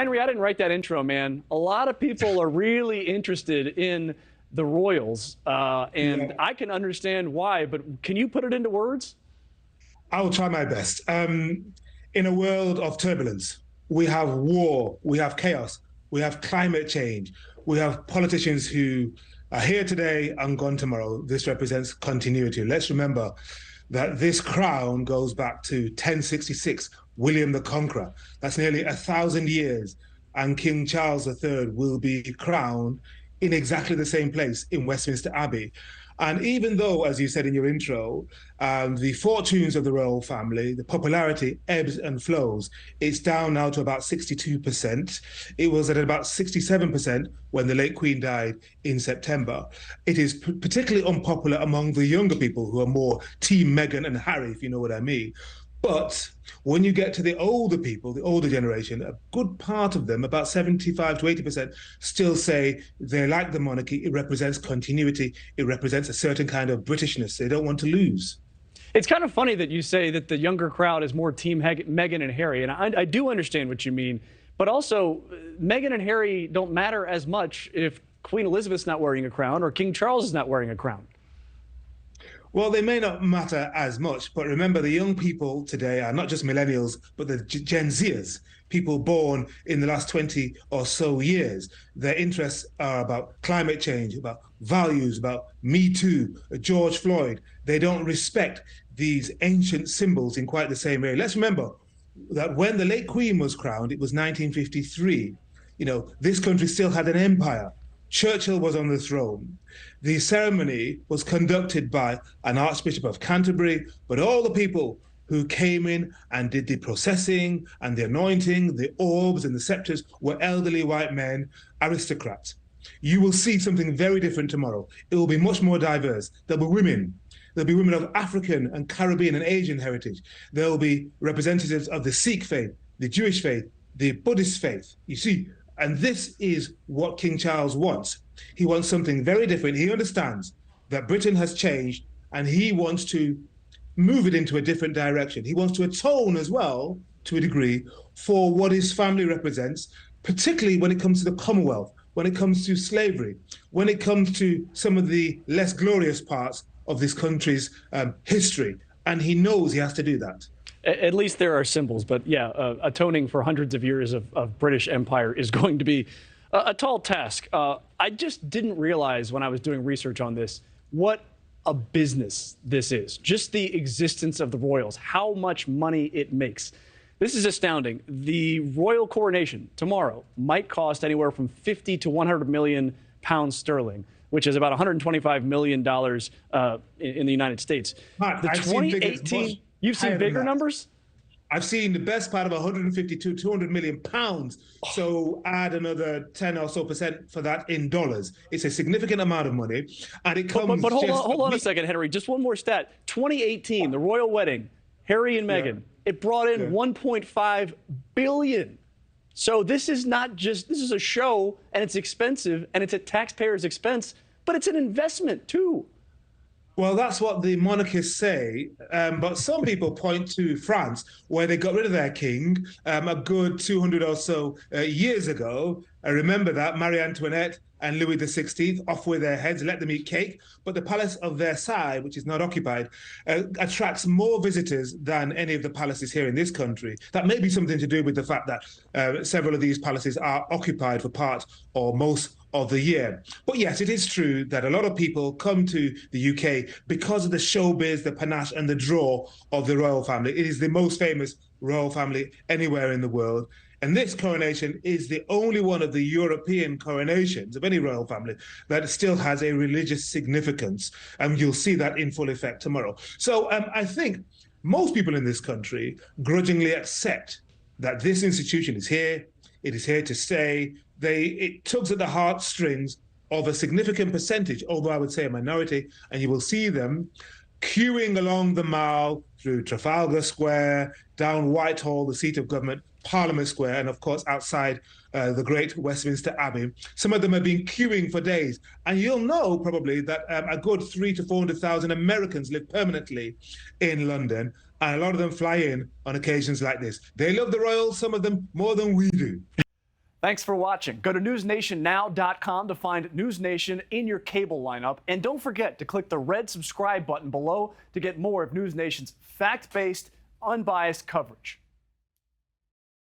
Henry, I didn't write that intro, man. A lot of people are really interested in the royals, and Yeah, I can understand why, but can you put it into words? I will try my best. In a world of turbulence, we have war, we have chaos, we have climate change, we have politicians who are here today and gone tomorrow. This represents continuity. Let's remember that this crown goes back to 1066, William the Conqueror. That's nearly 1,000 years. And King Charles III will be crowned in exactly the same place in Westminster Abbey. And even though, as you said in your intro, the fortunes of the royal family, the popularity ebbs and flows, it's down now to about 62%. It was at about 67% when the late Queen died in September. It is particularly unpopular among the younger people who are more Team Meghan and Harry, if you know what I mean. But when you get to the older people, the older generation, a good part of them, about 75 to 80%, still say they like the monarchy. It represents continuity. It represents a certain kind of Britishness. They don't want to lose. It's kind of funny that you say that the younger crowd is more Team Meghan and Harry, and I do understand what you mean. But also, Meghan and Harry don't matter as much if Queen Elizabeth's not wearing a crown or King Charles is not wearing a crown. Well, they may not matter as much, but remember the young people today are not just millennials, but the Gen Zers, people born in the last 20 or so years. Their interests are about climate change, about values, about Me Too, George Floyd. They don't respect these ancient symbols in quite the same way. Let's remember that when the late Queen was crowned, it was 1953. This country still had an empire. Churchill was on the throne. The ceremony was conducted by an Archbishop of Canterbury, but all the people who came in and did the processing and the anointing, the orbs and the scepters were elderly white men, aristocrats. You will see something very different tomorrow. It will be much more diverse. There'll be women. There'll be women of African and Caribbean and Asian heritage. There'll be representatives of the Sikh faith, the Jewish faith, the Buddhist faith. You see, and this is what King Charles wants. He wants something very different. He understands that Britain has changed and he wants to move it into a different direction. He wants to atone as well, to a degree, for what his family represents, particularly when it comes to the Commonwealth, when it comes to slavery, when it comes to some of the less glorious parts of this country's history. And he knows he has to do that. At least there are symbols, but yeah, atoning for hundreds of years of British Empire is going to be a tall task. I just didn't realize when I was doing research on this what a business this is. Just the existence of the royals, how much money it makes. This is astounding. The royal coronation tomorrow might cost anywhere from 50 to 100 million pounds sterling, which is about 125 million dollars in the United States. The 2018. You've seen bigger numbers? I've seen the best part of 150 to 200 million pounds. So add another 10 or so percent for that in dollars. It's a significant amount of money. And it comes. But hold on a second, Henry. Just one more stat. 2018, the royal wedding, Harry and Meghan, it brought in 1.5 billion. So this is not just, this is a show and it's expensive and it's at taxpayers' expense, but it's an investment too. Well, that's what the monarchists say, but some people point to France, where they got rid of their king a good 200 or so years ago. I remember that, Marie Antoinette and Louis XVI, off with their heads, let them eat cake. But the Palace of Versailles, which is not occupied, attracts more visitors than any of the palaces here in this country. That may be something to do with the fact that several of these palaces are occupied for part or most of the year. But yes, it is true that a lot of people come to the UK because of the showbiz, the panache and the draw of the royal family. It is the most famous royal family anywhere in the world. And this coronation is the only one of the European coronations of any royal family that still has a religious significance. And you'll see that in full effect tomorrow. So I think most people in this country grudgingly accept that this institution is here. It is here to stay. It tugs at the heartstrings of a significant percentage, although I would say a minority, and you will see them queuing along the Mall through Trafalgar Square, down Whitehall, the seat of government, Parliament Square, and of course outside the great Westminster Abbey. Some of them have been queuing for days. And you'll know probably that a good 300,000 to 400,000 Americans live permanently in London, and a lot of them fly in on occasions like this. They love the royals, some of them more than we do. Thanks for watching. Go to newsnationnow.com to find NewsNation in your cable lineup. And don't forget to click the red subscribe button below to get more of NewsNation's fact-based, unbiased coverage.